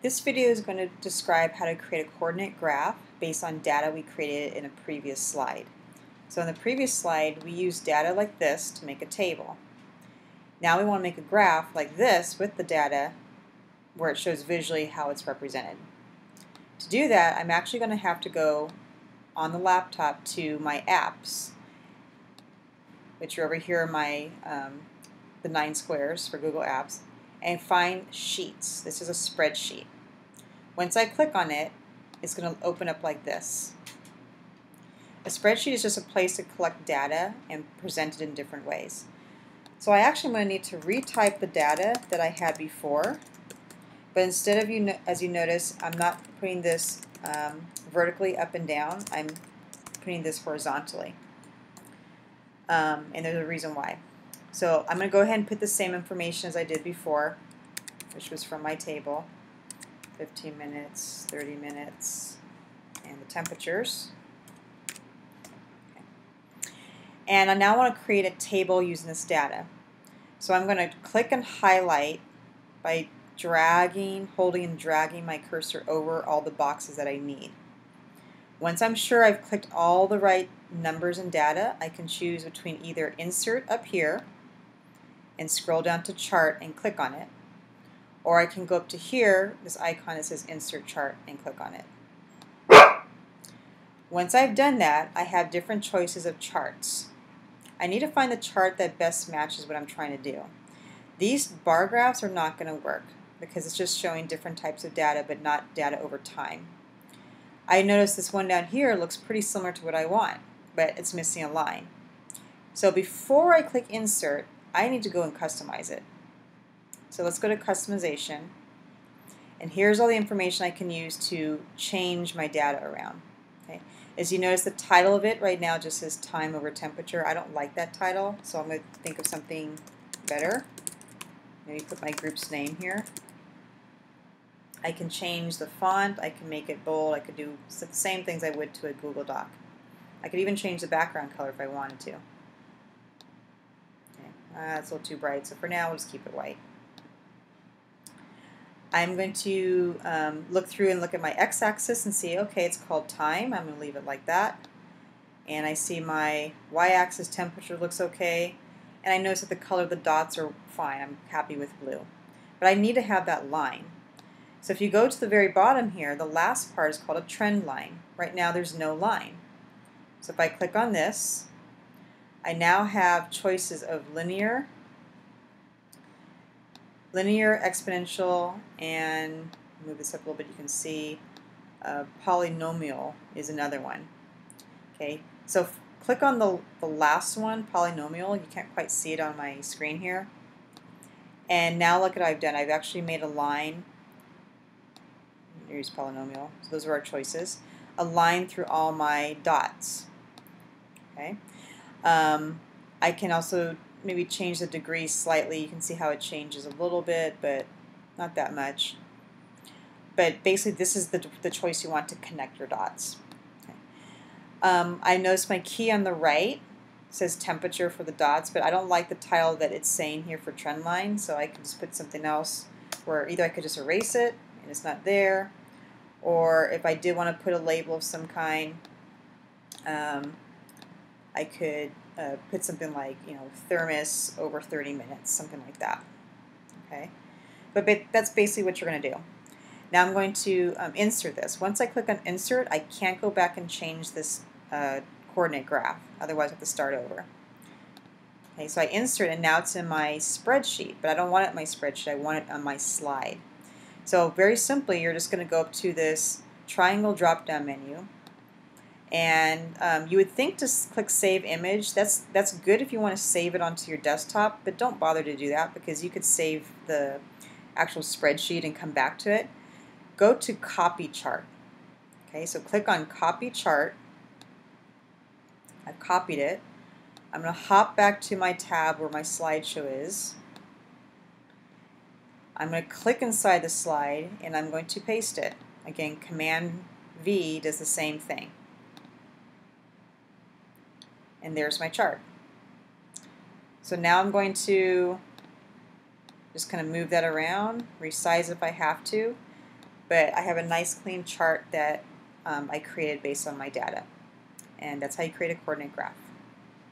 This video is going to describe how to create a coordinate graph based on data we created in a previous slide. So in the previous slide, we used data like this to make a table. Now we want to make a graph like this with the data where it shows visually how it's represented. To do that, I'm actually going to have to go on the laptop to my apps, which are over here in my the 9 squares for Google Apps, and find Sheets. This is a spreadsheet. Once I click on it, it's going to open up like this. A spreadsheet is just a place to collect data and present it in different ways. So I actually am going to need to retype the data that I had before, but instead of, as you notice, I'm not putting this vertically up and down, I'm putting this horizontally. And there's a reason why. So I'm going to go ahead and put the same information as I did before, which was from my table. 15 minutes, 30 minutes, and the temperatures. Okay. And I now want to create a table using this data. So I'm going to click and highlight by holding and dragging my cursor over all the boxes that I need. Once I'm sure I've clicked all the right numbers and data, I can choose between either Insert up here and scroll down to Chart and click on it, or I can go up to here, this icon that says Insert Chart, and click on it. Once I've done that, I have different choices of charts. I need to find the chart that best matches what I'm trying to do. These bar graphs are not going to work because it's just showing different types of data but not data over time. I notice this one down here looks pretty similar to what I want, but it's missing a line. So before I click Insert, I need to go and customize it. So let's go to Customization, and here's all the information I can use to change my data around. Okay. As you notice, the title of it right now just says time over temperature. I don't like that title, so I'm going to think of something better. Maybe put my group's name here. I can change the font, I can make it bold, I could do the same things I would to a Google Doc. I could even change the background color if I wanted to. Okay. That's a little too bright, so for now we'll just keep it white. I'm going to look through and look at my x-axis and see, okay, it's called time. I'm going to leave it like that. And I see my y-axis temperature looks okay. And I notice that the color of the dots are fine. I'm happy with blue. But I need to have that line. So if you go to the very bottom here, the last part is called a trend line. Right now there's no line. So if I click on this, I now have choices of linear, exponential, and move this up a little bit, you can see polynomial is another one. Okay, so click on the last one, polynomial. You can't quite see it on my screen here. And now look at what I've done. I've actually made a line. Here's polynomial. So those are our choices. A line through all my dots. Okay. I can also maybe change the degree slightly. You can see how it changes a little bit, but not that much. But basically, this is the choice you want to connect your dots. Okay. I notice my key on the right says temperature for the dots, but I don't like the title that it's saying here for trend line, so I can just put something else where either I could just erase it and it's not there, or if I did want to put a label of some kind, I could put something like, thermos over 30 minutes, something like that. Okay, but that's basically what you're going to do. Now I'm going to insert this. Once I click on Insert, I can't go back and change this coordinate graph. Otherwise, I have to start over. Okay, so I insert, and now it's in my spreadsheet, but I don't want it in my spreadsheet. I want it on my slide. So very simply, you're just going to go up to this triangle drop-down menu, and you would think to click Save Image. That's good if you want to save it onto your desktop, but don't bother to do that because you could save the actual spreadsheet and come back to it. Go to Copy Chart. Okay, so click on Copy Chart. I've copied it. I'm going to hop back to my tab where my slideshow is. I'm going to click inside the slide and I'm going to paste it. Again, Command V does the same thing. And there's my chart. So now I'm going to just kind of move that around, resize if I have to. but I have a nice clean chart that I created based on my data. And that's how you create a coordinate graph.